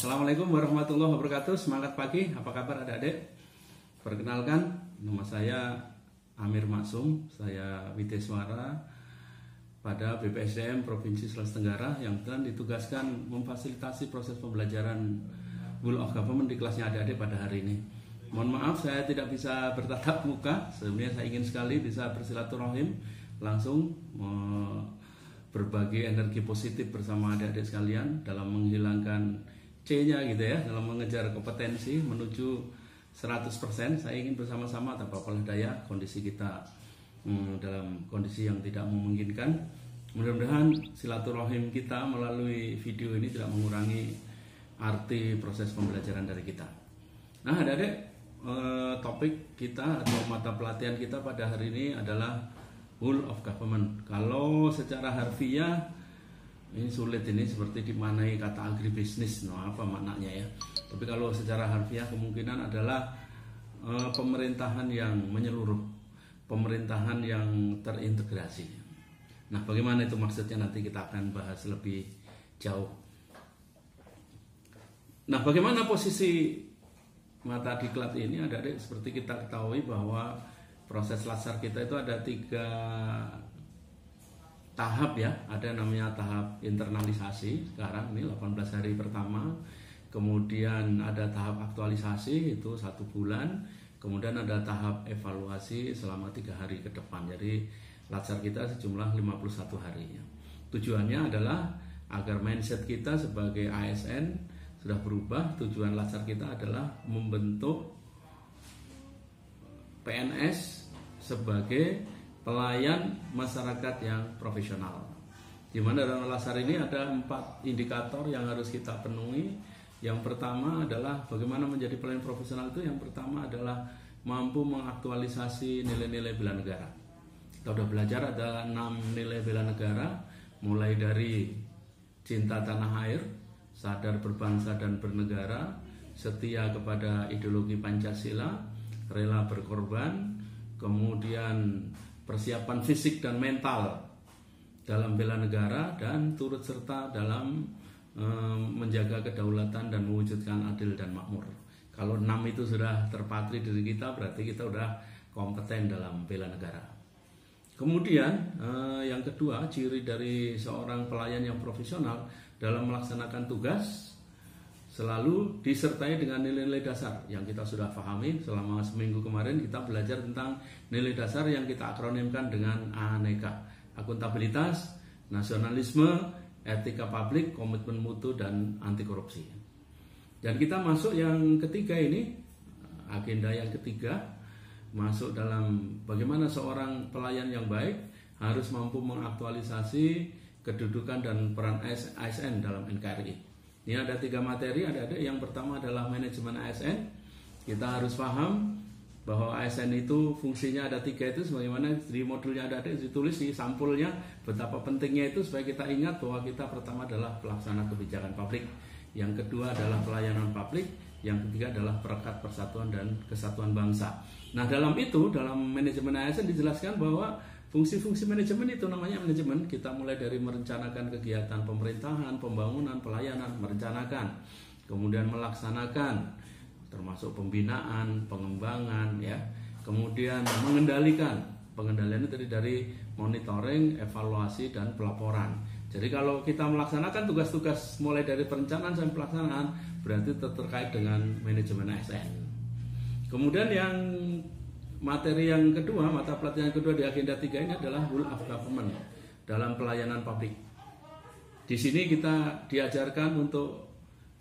Assalamualaikum warahmatullahi wabarakatuh. Semangat pagi, apa kabar adik-adik? Perkenalkan, nama saya Amir Maksum. Saya Wideswara pada BPSDM Provinsi Sulawesi Tenggara yang telah ditugaskan memfasilitasi proses pembelajaran Rule of Government di kelasnya adik-adik pada hari ini. Mohon maaf saya tidak bisa bertatap muka. Sebenarnya saya ingin sekali bisa bersilaturahim langsung berbagi energi positif bersama adik-adik sekalian dalam menghilangkan C-nya gitu ya, dalam mengejar kompetensi menuju 100%. Saya ingin bersama-sama tanpa apalah daya kondisi kita dalam kondisi yang tidak memungkinkan. Mudah-mudahan silaturahim kita melalui video ini tidak mengurangi arti proses pembelajaran dari kita. Nah adik-adik, topik kita atau mata pelatihan kita pada hari ini adalah Rule of Government. Kalau secara harfiah ini sulit, ini seperti dimanai kata agribisnis, apa maknanya ya. Tapi kalau secara harfiah kemungkinan adalah pemerintahan yang menyeluruh, pemerintahan yang terintegrasi. Nah bagaimana itu maksudnya nanti kita akan bahas lebih jauh. Nah bagaimana posisi mata diklat ini adik-adik, seperti kita ketahui bahwa proses lasar kita itu ada 3 tahap ya. Ada namanya tahap internalisasi sekarang ini 18 hari pertama, kemudian ada tahap aktualisasi itu 1 bulan, kemudian ada tahap evaluasi selama 3 hari ke depan. Jadi lasar kita sejumlah 51 hari. Tujuannya adalah agar mindset kita sebagai ASN sudah berubah. Tujuan lasar kita adalah membentuk PNS sebagai pelayan masyarakat yang profesional. Di mana dalam lasar ini ada 4 indikator yang harus kita penuhi. Yang pertama adalah bagaimana menjadi pelayan profesional itu. Yang pertama adalah mampu mengaktualisasi nilai-nilai bela negara. Kita sudah belajar ada 6 nilai bela negara, mulai dari cinta tanah air, sadar berbangsa dan bernegara, setia kepada ideologi Pancasila, rela berkorban, kemudian persiapan fisik dan mental dalam bela negara, dan turut serta dalam menjaga kedaulatan dan mewujudkan adil dan makmur. Kalau 6 itu sudah terpatri diri kita, berarti kita sudah kompeten dalam bela negara. Kemudian yang kedua, ciri dari seorang pelayan yang profesional dalam melaksanakan tugas selalu disertai dengan nilai-nilai dasar yang kita sudah pahami. Selama seminggu kemarin kita belajar tentang nilai dasar yang kita akronimkan dengan ANEKA: akuntabilitas, nasionalisme, etika publik, komitmen mutu, dan anti korupsi. Dan kita masuk yang ketiga ini, agenda yang ketiga, masuk dalam bagaimana seorang pelayan yang baik harus mampu mengaktualisasi kedudukan dan peran ASN dalam NKRI. Ini ada 3 materi, ada yang pertama adalah manajemen ASN. Kita harus paham bahwa ASN itu fungsinya ada 3 itu, sebagaimana di modulnya ada ditulis di sampulnya betapa pentingnya itu, supaya kita ingat bahwa kita pertama adalah pelaksana kebijakan publik, yang kedua adalah pelayanan publik, yang ketiga adalah perekat persatuan dan kesatuan bangsa. Nah dalam itu, dalam manajemen ASN dijelaskan bahwa fungsi-fungsi manajemen itu namanya manajemen. Kita mulai dari merencanakan kegiatan pemerintahan, pembangunan, pelayanan, merencanakan, kemudian melaksanakan, termasuk pembinaan, pengembangan, ya. Kemudian mengendalikan. Pengendalian itu dari monitoring, evaluasi, dan pelaporan. Jadi kalau kita melaksanakan tugas-tugas mulai dari perencanaan sampai pelaksanaan, berarti terkait dengan manajemen ASN. Kemudian yang materi yang kedua, mata pelatihan yang kedua di agenda 3 ini adalah Rule of Government dalam pelayanan publik. Di sini kita diajarkan untuk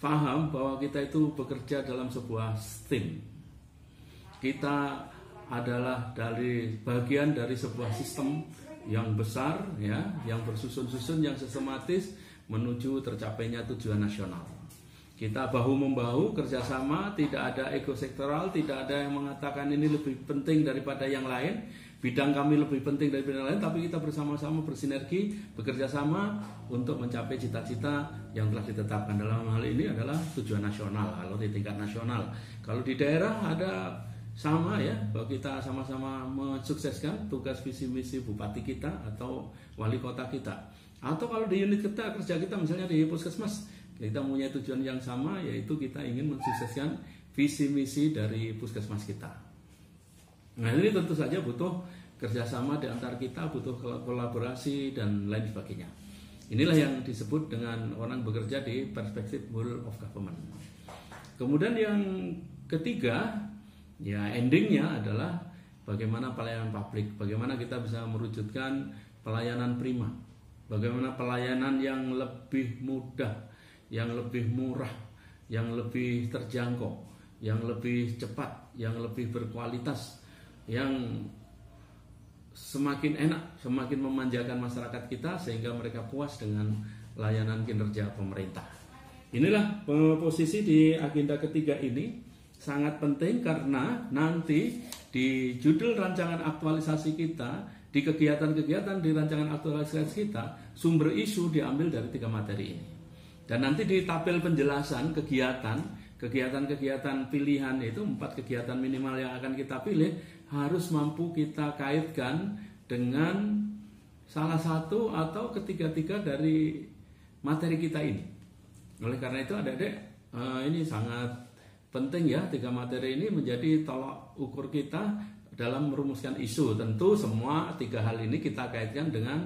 paham bahwa kita itu bekerja dalam sebuah tim. Kita adalah dari bagian dari sebuah sistem yang besar ya, yang bersusun-susun, yang sistematis menuju tercapainya tujuan nasional. Kita bahu-membahu kerjasama, tidak ada ego sektoral, tidak ada yang mengatakan ini lebih penting daripada yang lain, bidang kami lebih penting daripada yang lain, tapi kita bersama-sama bersinergi, bekerja sama untuk mencapai cita-cita yang telah ditetapkan. Dalam hal ini adalah tujuan nasional, kalau di tingkat nasional. Kalau di daerah ada sama ya, bahwa kita sama-sama mensukseskan tugas visi misi bupati kita atau wali kota kita. Atau kalau di unit kita, kerja kita misalnya di puskesmas, Kita punya tujuan yang sama, yaitu kita ingin mensukseskan visi misi dari puskesmas kita. Nah, ini tentu saja butuh kerjasama di antara kita, butuh kolaborasi dan lain sebagainya. Inilah yang disebut dengan orang bekerja di perspektif whole of government. Kemudian yang ketiga, ya endingnya adalah bagaimana pelayanan publik, bagaimana kita bisa merujukkan pelayanan prima, bagaimana pelayanan yang lebih mudah, yang lebih murah, yang lebih terjangkau, yang lebih cepat, yang lebih berkualitas, yang semakin enak, semakin memanjakan masyarakat kita sehingga mereka puas dengan layanan kinerja pemerintah. Inilah posisi di agenda ketiga ini sangat penting karena nanti di judul rancangan aktualisasi kita, di kegiatan-kegiatan di rancangan aktualisasi kita, sumber isu diambil dari 3 materi ini. Dan nanti di tabel penjelasan kegiatan pilihan itu 4 kegiatan minimal yang akan kita pilih harus mampu kita kaitkan dengan salah satu atau ketiga-tiga dari materi kita ini. Oleh karena itu adik-adik, ini sangat penting ya, 3 materi ini menjadi tolak ukur kita dalam merumuskan isu. Tentu semua 3 hal ini kita kaitkan dengan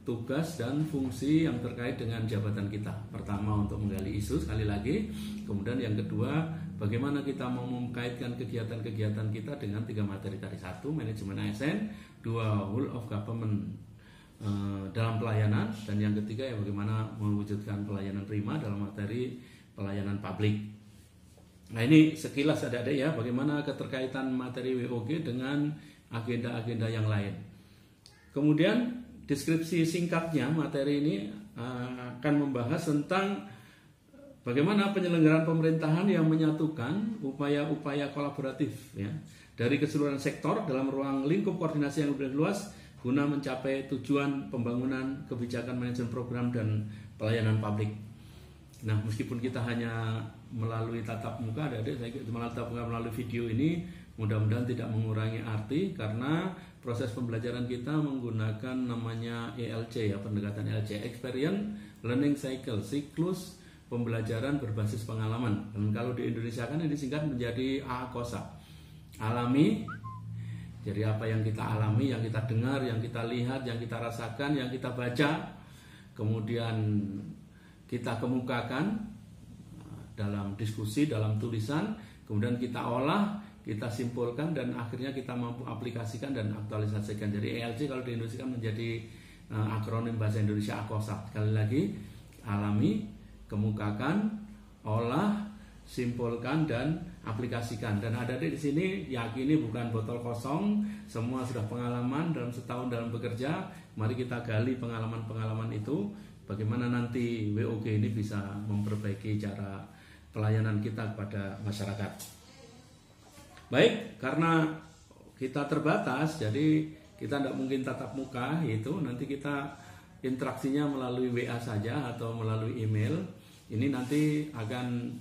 tugas dan fungsi yang terkait dengan jabatan kita. Pertama, untuk menggali isu sekali lagi. Kemudian yang kedua, bagaimana kita mau mengkaitkan kegiatan-kegiatan kita dengan 3 materi tadi. 1, manajemen ASN. 2, whole of government dalam pelayanan. Dan yang ketiga, ya bagaimana mewujudkan pelayanan prima dalam materi pelayanan publik. Nah, ini sekilas adik-adik ya, bagaimana keterkaitan materi WOG dengan agenda-agenda yang lain. Kemudian deskripsi singkatnya materi ini akan membahas tentang bagaimana penyelenggaraan pemerintahan yang menyatukan upaya-upaya kolaboratif ya, dari keseluruhan sektor dalam ruang lingkup koordinasi yang lebih luas guna mencapai tujuan pembangunan kebijakan manajemen program dan pelayanan publik. Nah, meskipun kita hanya melalui tatap muka, adik-adik, melalui video ini, mudah-mudahan tidak mengurangi arti karena proses pembelajaran kita menggunakan namanya ELC ya, pendekatan ELC, Experience Learning Cycle, siklus pembelajaran berbasis pengalaman. Dan kalau di Indonesia kan ini disingkat menjadi AAKOSA. Alami, jadi apa yang kita alami, yang kita dengar, yang kita lihat, yang kita rasakan, yang kita baca, kemudian kita kemukakan dalam diskusi, dalam tulisan, kemudian kita olah, kita simpulkan, dan akhirnya kita mampu aplikasikan dan aktualisasikan. Jadi ELC kalau di Indonesia kan menjadi akronim bahasa Indonesia AKOSA. Sekali lagi, alami, kemukakan, olah, simpulkan, dan aplikasikan. Dan adik-adik di sini yakini bukan botol kosong, semua sudah pengalaman dalam setahun dalam bekerja. Mari kita gali pengalaman-pengalaman itu, bagaimana nanti WOG ini bisa memperbaiki cara pelayanan kita kepada masyarakat. Baik, karena kita terbatas, jadi kita tidak mungkin tatap muka, itu nanti kita interaksinya melalui WA saja atau melalui email. Ini nanti akan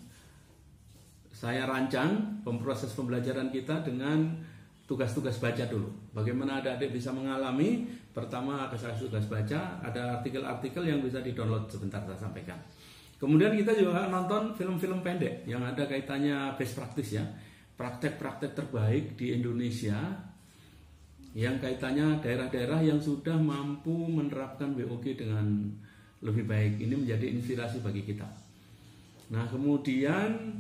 saya rancang proses pembelajaran kita dengan tugas-tugas baca dulu. Bagaimana adik-adik bisa mengalami? Pertama ada tugas baca, ada artikel-artikel yang bisa di-download sebentar saya sampaikan. Kemudian kita juga nonton film-film pendek yang ada kaitannya best practice ya, praktek-praktek terbaik di Indonesia yang kaitannya daerah-daerah yang sudah mampu menerapkan WOG dengan lebih baik. Ini menjadi inspirasi bagi kita. Nah, kemudian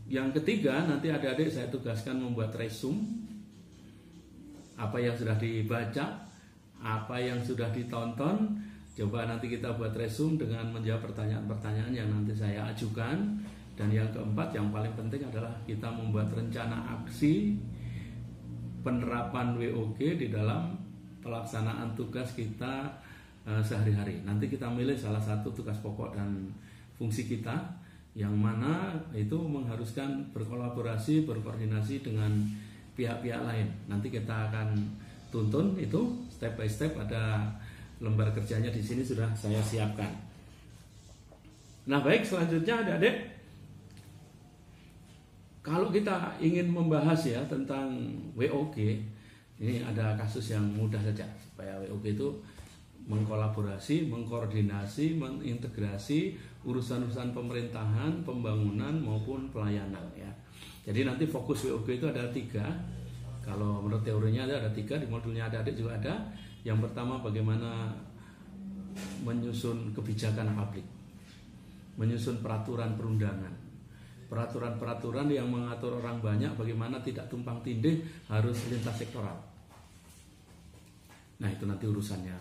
yang ketiga, nanti adik-adik saya tugaskan membuat resume apa yang sudah dibaca, apa yang sudah ditonton. Coba nanti kita buat resume dengan menjawab pertanyaan-pertanyaan yang nanti saya ajukan. Dan yang keempat, yang paling penting adalah kita membuat rencana aksi penerapan WOG di dalam pelaksanaan tugas kita sehari-hari. Nanti kita milih salah satu tugas pokok dan fungsi kita, yang mana itu mengharuskan berkolaborasi, berkoordinasi dengan pihak-pihak lain. Nanti kita akan tuntun itu step by step, ada lembar kerjanya di sini sudah saya siapkan. Nah, baik, selanjutnya adik-adik, kalau kita ingin membahas ya tentang WOG, ini ada kasus yang mudah saja supaya WOG itu mengkolaborasi, mengkoordinasi, mengintegrasi urusan-urusan pemerintahan, pembangunan maupun pelayanan ya. Jadi nanti fokus WOG itu ada 3. Kalau menurut teorinya ada 3, di modulnya adik-adik juga ada. Yang pertama bagaimana menyusun kebijakan publik, menyusun peraturan perundangan, peraturan-peraturan yang mengatur orang banyak, bagaimana tidak tumpang tindih, harus lintas sektoral. Nah itu nanti urusannya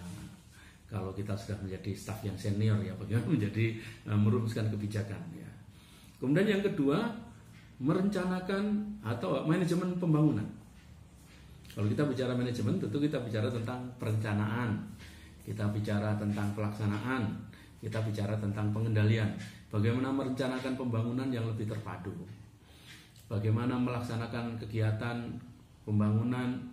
kalau kita sudah menjadi staf yang senior ya, bagaimana menjadi merumuskan kebijakan ya. Kemudian yang kedua, merencanakan atau manajemen pembangunan. Kalau kita bicara manajemen, tentu kita bicara tentang perencanaan, kita bicara tentang pelaksanaan, kita bicara tentang pengendalian. Bagaimana merencanakan pembangunan yang lebih terpadu, bagaimana melaksanakan kegiatan pembangunan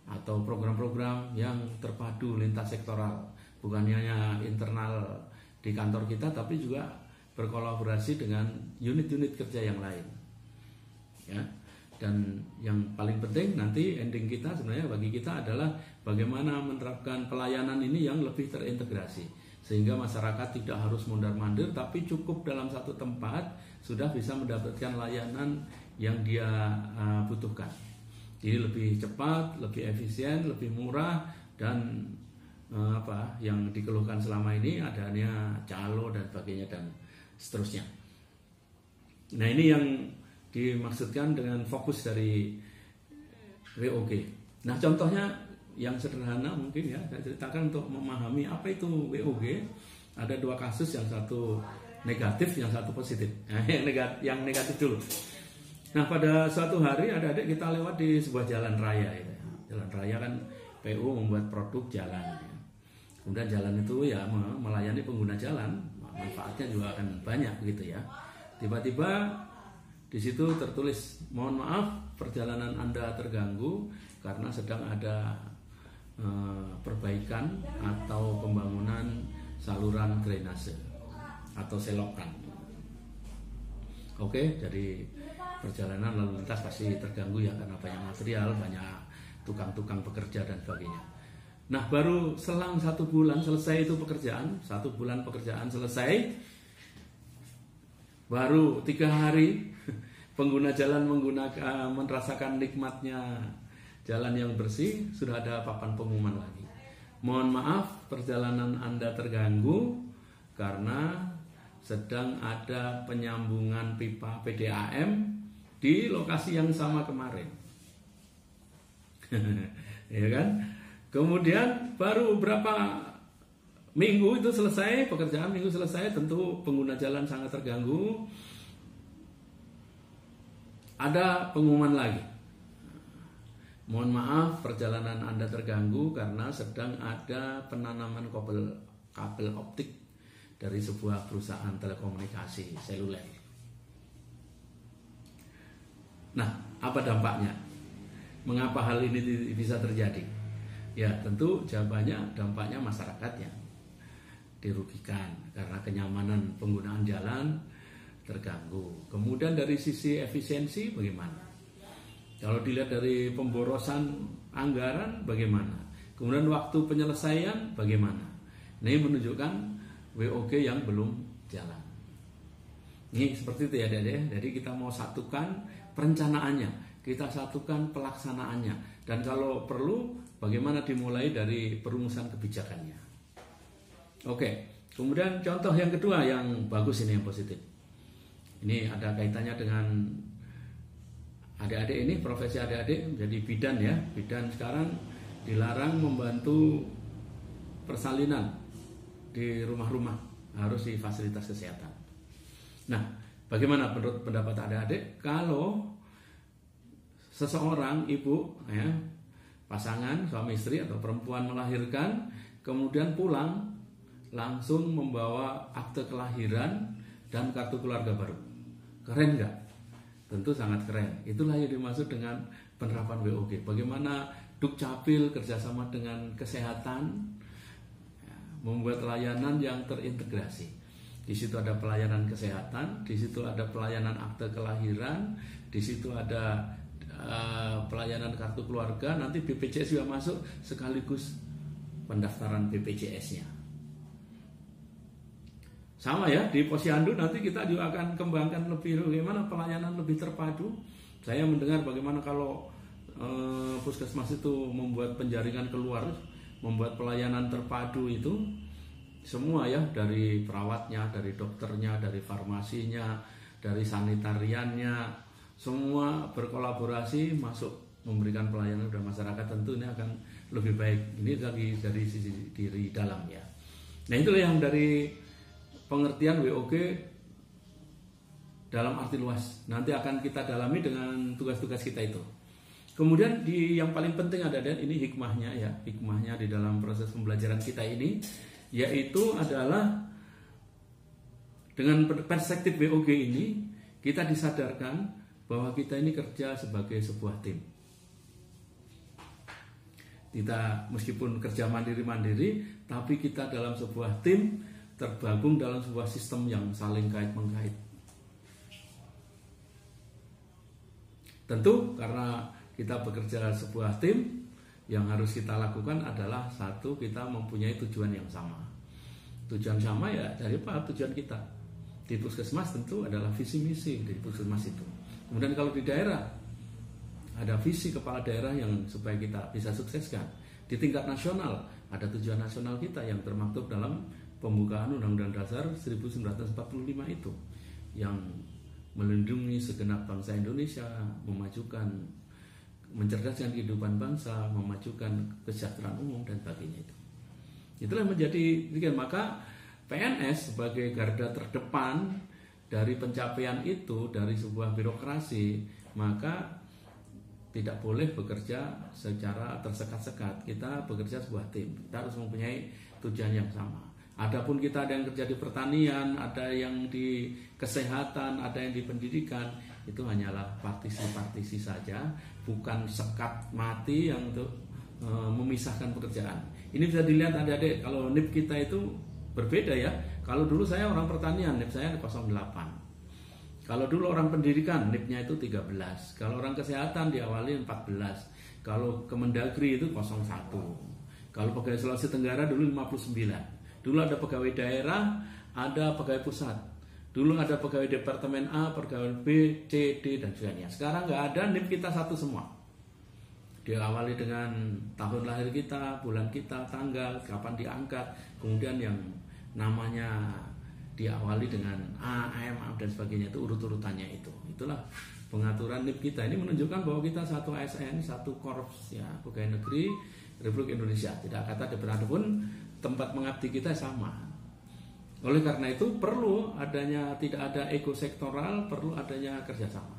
atau program-program yang terpadu lintas sektoral, bukan hanya internal di kantor kita, tapi juga berkolaborasi dengan unit-unit kerja yang lain ya. Dan yang paling penting nanti ending kita sebenarnya bagi kita adalah bagaimana menerapkan pelayanan ini yang lebih terintegrasi, sehingga masyarakat tidak harus mondar-mandir, tapi cukup dalam satu tempat sudah bisa mendapatkan layanan yang dia butuhkan. Jadi lebih cepat, lebih efisien, lebih murah, dan yang dikeluhkan selama ini adanya calo dan sebagainya dan seterusnya. Nah ini yang dimaksudkan dengan fokus dari WOG. Nah contohnya yang sederhana mungkin ya, saya ceritakan untuk memahami apa itu WOG. Ada 2 kasus, yang satu negatif, yang satu positif. Nah, yang negatif dulu. Nah pada suatu hari adik-adik kita lewat di sebuah jalan raya ya. Jalan raya kan PU membuat produk jalan ya. Kemudian jalan itu ya melayani pengguna jalan, manfaatnya juga akan banyak begitu ya. Tiba-tiba di situ tertulis, mohon maaf perjalanan Anda terganggu karena sedang ada perbaikan atau pembangunan saluran drainase atau selokan. Oke, jadi perjalanan lalu lintas pasti terganggu ya, karena banyak material, banyak tukang-tukang bekerja dan sebagainya. Nah baru selang 1 bulan selesai itu pekerjaan, 1 bulan pekerjaan selesai, baru 3 hari pengguna jalan merasakan nikmatnya jalan yang bersih, sudah ada papan pengumuman lagi. Mohon maaf perjalanan Anda terganggu karena sedang ada penyambungan pipa PDAM di lokasi yang sama kemarin. Ya kan? Kemudian baru berapa minggu itu selesai, pekerjaan minggu selesai, tentu pengguna jalan sangat terganggu. Ada pengumuman lagi, mohon maaf perjalanan Anda terganggu karena sedang ada penanaman kabel optik dari sebuah perusahaan telekomunikasi seluler. Nah, apa dampaknya? Mengapa hal ini bisa terjadi? Ya tentu jawabannya dampaknya masyarakat yang dirugikan karena kenyamanan penggunaan jalan terganggu. Kemudian dari sisi efisiensi bagaimana? Kalau dilihat dari pemborosan anggaran bagaimana? Kemudian waktu penyelesaian bagaimana? Ini menunjukkan WOG yang belum jalan. Ini seperti itu ya Dede. Jadi kita mau satukan perencanaannya, kita satukan pelaksanaannya, dan kalau perlu bagaimana dimulai dari perumusan kebijakannya. Oke, kemudian contoh yang kedua yang bagus ini, yang positif. Ini ada kaitannya dengan adik-adik ini, profesi adik-adik menjadi bidan ya. Bidan sekarang dilarang membantu persalinan di rumah-rumah, harus di fasilitas kesehatan. Nah, bagaimana menurut pendapat adik-adik kalau seseorang ibu ya, pasangan suami istri atau perempuan melahirkan, kemudian pulang langsung membawa akte kelahiran dan kartu keluarga baru? Keren nggak? Tentu sangat keren. Itulah yang dimaksud dengan penerapan WOG. Bagaimana Dukcapil kerjasama dengan kesehatan membuat layanan yang terintegrasi. Di situ ada pelayanan kesehatan, di situ ada pelayanan akte kelahiran, di situ ada pelayanan kartu keluarga. Nanti BPJS juga masuk sekaligus pendaftaran BPJS-nya. Sama ya, di Posyandu nanti kita juga akan kembangkan lebih bagaimana pelayanan lebih terpadu. Saya mendengar bagaimana kalau puskesmas itu membuat penjaringan keluar, membuat pelayanan terpadu itu semua ya, dari perawatnya, dari dokternya, dari farmasinya, dari sanitariannya, semua berkolaborasi masuk memberikan pelayanan kepada masyarakat, tentu ini akan lebih baik. Ini lagi dari sisi diri dalam ya. Nah itulah yang dari pengertian WOG dalam arti luas. Nanti akan kita dalami dengan tugas-tugas kita itu. Kemudian yang paling penting ada ini hikmahnya ya, hikmahnya di dalam proses pembelajaran kita ini, yaitu adalah dengan perspektif WOG ini kita disadarkan bahwa kita ini kerja sebagai sebuah tim. Kita meskipun kerja mandiri-mandiri, tapi kita dalam sebuah tim tergabung dalam sebuah sistem yang saling kait-mengkait. Tentu karena kita bekerja sebuah tim, yang harus kita lakukan adalah satu, kita mempunyai tujuan yang sama. Tujuan sama ya dari apa? Tujuan kita di puskesmas tentu adalah visi misi di puskesmas itu. Kemudian kalau di daerah ada visi kepala daerah yang supaya kita bisa sukseskan. Di tingkat nasional ada tujuan nasional kita yang termaktub dalam pembukaan Undang-Undang Dasar 1945 itu, yang melindungi segenap bangsa Indonesia, memajukan, mencerdaskan kehidupan bangsa, memajukan kesejahteraan umum dan sebagainya itu. Itulah menjadi maka PNS sebagai garda terdepan dari pencapaian itu, dari sebuah birokrasi, maka tidak boleh bekerja secara tersekat-sekat. Kita bekerja sebuah tim. Kita harus mempunyai tujuan yang sama. Adapun kita ada yang kerja di pertanian, ada yang di kesehatan, ada yang di pendidikan, itu hanyalah partisi-partisi saja, bukan sekat mati yang untuk memisahkan pekerjaan. Ini bisa dilihat adik-adik, kalau NIP kita itu berbeda ya. Kalau dulu saya orang pertanian, NIP saya 08. Kalau dulu orang pendidikan, NIP-nya itu 13. Kalau orang kesehatan diawali 14. Kalau Kemendagri itu 01. Kalau pegawai Sulawesi Tenggara dulu 59. Dulu ada pegawai daerah, ada pegawai pusat. Dulu ada pegawai departemen A, pegawai B, C, D, dan sebagainya. Sekarang nggak ada, NIP kita satu semua. Diawali dengan tahun lahir kita, bulan kita, tanggal, kapan diangkat, kemudian yang namanya diawali dengan A, M, dan sebagainya, itu urut-urutannya itu. Itulah pengaturan NIP kita. Ini menunjukkan bahwa kita satu ASN, satu korps ya, pegawai negeri Republik Indonesia. Tidak kata DPR pun tempat mengabdi kita sama. Oleh karena itu perlu adanya, tidak ada ego sektoral, perlu adanya kerjasama.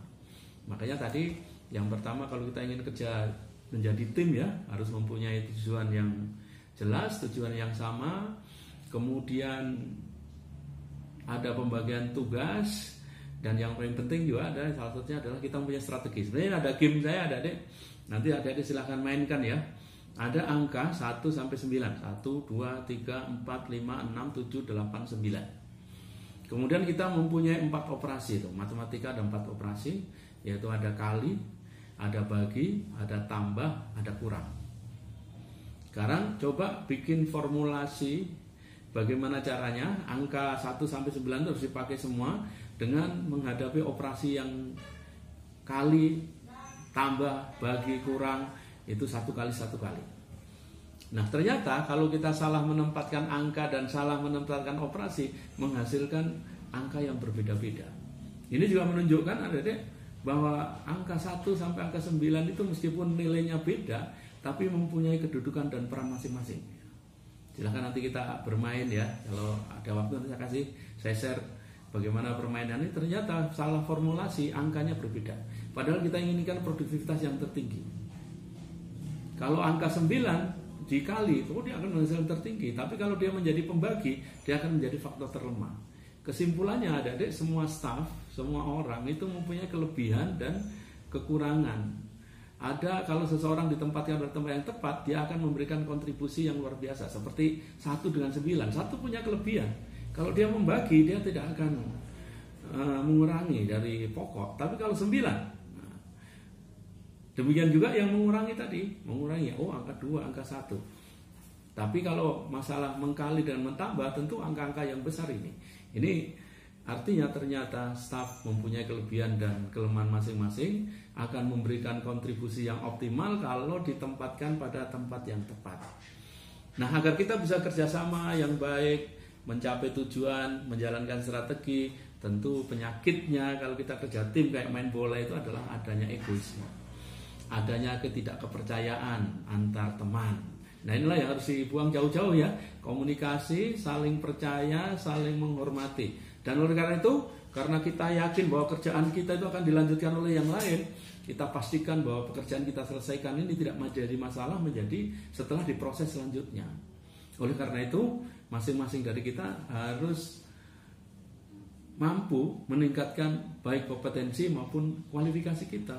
Makanya tadi yang pertama kalau kita ingin kerja menjadi tim ya, harus mempunyai tujuan yang jelas, tujuan yang sama. Kemudian ada pembagian tugas, dan yang paling penting juga ada salah satunya adalah kita punya strategi. Sebenarnya ada game saya, ada adik. Nanti adik silahkan mainkan ya. Ada angka 1 sampai 9. 1, 2, 3, 4, 5, 6, 7, 8, 9. Kemudian kita mempunyai 4 operasi itu. Matematika ada 4 operasi, yaitu ada kali, ada bagi, ada tambah, ada kurang. Sekarang coba bikin formulasi bagaimana caranya angka 1 sampai 9 harus dipakai semua dengan menghadapi operasi yang kali, tambah, bagi, kurang, itu 1 kali 1 kali. Nah ternyata kalau kita salah menempatkan angka dan salah menempatkan operasi, menghasilkan angka yang berbeda-beda. Ini juga menunjukkan adik-adik bahwa angka 1 sampai angka 9 itu meskipun nilainya beda, tapi mempunyai kedudukan dan peran masing-masing. Silahkan nanti kita bermain ya. Kalau ada waktu nanti saya share bagaimana permainan ini. Ternyata salah formulasi, angkanya berbeda. Padahal kita inginkan produktivitas yang tertinggi. Kalau angka 9 dikali, dia akan menghasilkan tertinggi. Tapi kalau dia menjadi pembagi, dia akan menjadi faktor terlemah. Kesimpulannya adik-adik, semua staff, semua orang itu mempunyai kelebihan dan kekurangan. Ada kalau seseorang ditempatkan pada tempat yang tepat, dia akan memberikan kontribusi yang luar biasa. Seperti 1 dengan 9, 1 punya kelebihan. Kalau dia membagi, dia tidak akan mengurangi dari pokok. Tapi kalau 9, demikian juga yang mengurangi tadi, mengurangi, angka 2, angka 1. Tapi kalau masalah mengkali dan mentambah, tentu angka-angka yang besar ini. Ini artinya ternyata staf mempunyai kelebihan dan kelemahan masing-masing, akan memberikan kontribusi yang optimal kalau ditempatkan pada tempat yang tepat. Nah, agar kita bisa kerjasama yang baik, mencapai tujuan, menjalankan strategi, tentu penyakitnya kalau kita kerja tim kayak main bola itu adalah adanya egoisme, adanya ketidakkepercayaan antar teman. Nah, inilah yang harus dibuang jauh-jauh ya. Komunikasi, saling percaya, saling menghormati. Dan oleh karena itu, karena kita yakin bahwa kerjaan kita itu akan dilanjutkan oleh yang lain, kita pastikan bahwa pekerjaan kita selesaikan ini tidak menjadi masalah, menjadi setelah diproses selanjutnya. Oleh karena itu, masing-masing dari kita harus mampu meningkatkan baik kompetensi maupun kualifikasi kita,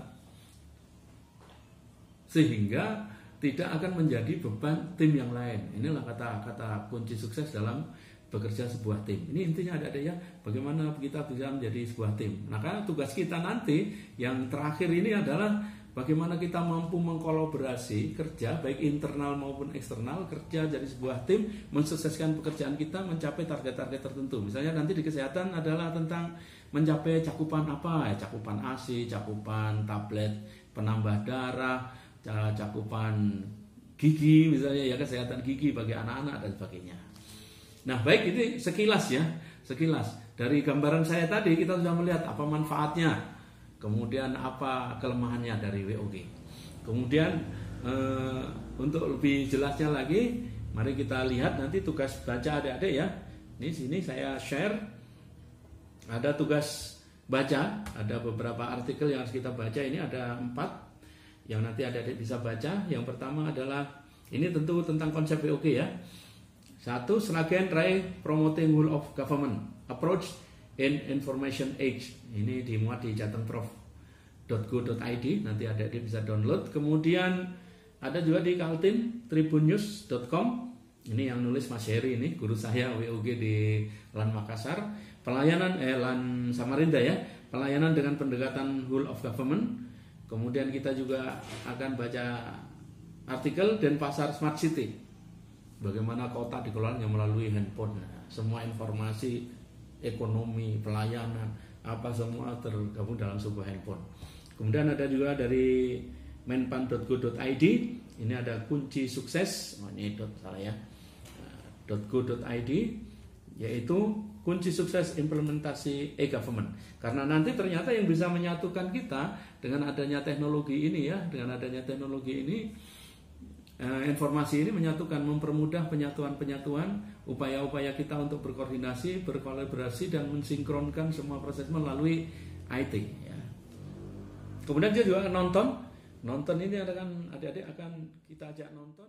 sehingga tidak akan menjadi beban tim yang lain. Inilah kata kunci sukses dalam bekerja sebuah tim. Ini intinya ada ya, bagaimana kita bisa menjadi sebuah tim. Maka tugas kita nanti yang terakhir ini adalah bagaimana kita mampu mengkolaborasi kerja baik internal maupun eksternal, kerja jadi sebuah tim, mensukseskan pekerjaan kita mencapai target-target tertentu. Misalnya nanti di kesehatan adalah tentang mencapai cakupan apa ya, cakupan ASI, cakupan tablet penambah darah, cakupan gigi misalnya ya, kesehatan gigi bagi anak-anak dan sebagainya. Nah, baik, ini sekilas ya, sekilas dari gambaran saya tadi kita sudah melihat apa manfaatnya, kemudian apa kelemahannya dari WOG. Kemudian untuk lebih jelasnya lagi, mari kita lihat nanti tugas baca adik-adik ya. Ini sini saya share, ada tugas baca, ada beberapa artikel yang harus kita baca. Ini ada 4 yang nanti adik-adik bisa baca. Yang pertama adalah, ini tentu tentang konsep WOG ya. 1. Sragen Rai Promoting Whole of Government Approach in Information Age. Ini dimuat di jatengprof.go.id, nanti adik-adik bisa download. Kemudian ada juga di Kaltim tribunnews.com. Ini yang nulis Mas Heri, ini guru saya WOG di LAN Makassar. Pelayanan LAN Samarinda ya. Pelayanan dengan pendekatan whole of government. Kemudian kita juga akan baca artikel Denpasar Smart City. Bagaimana kota dikelolanya melalui handphone. Nah, semua informasi ekonomi, pelayanan, apa semua tergabung dalam sebuah handphone. Kemudian ada juga dari menpan.go.id. Ini ada kunci sukses. Oh, ini salah ya. .go.id, yaitu kunci sukses implementasi e-government. Karena nanti ternyata yang bisa menyatukan kita dengan adanya teknologi ini ya, dengan adanya teknologi ini, informasi ini menyatukan, mempermudah penyatuan-penyatuan, upaya-upaya kita untuk berkoordinasi, berkolaborasi dan mensinkronkan semua proses melalui IT ya. Kemudian dia juga nonton ini adik-adik akan kita ajak nonton.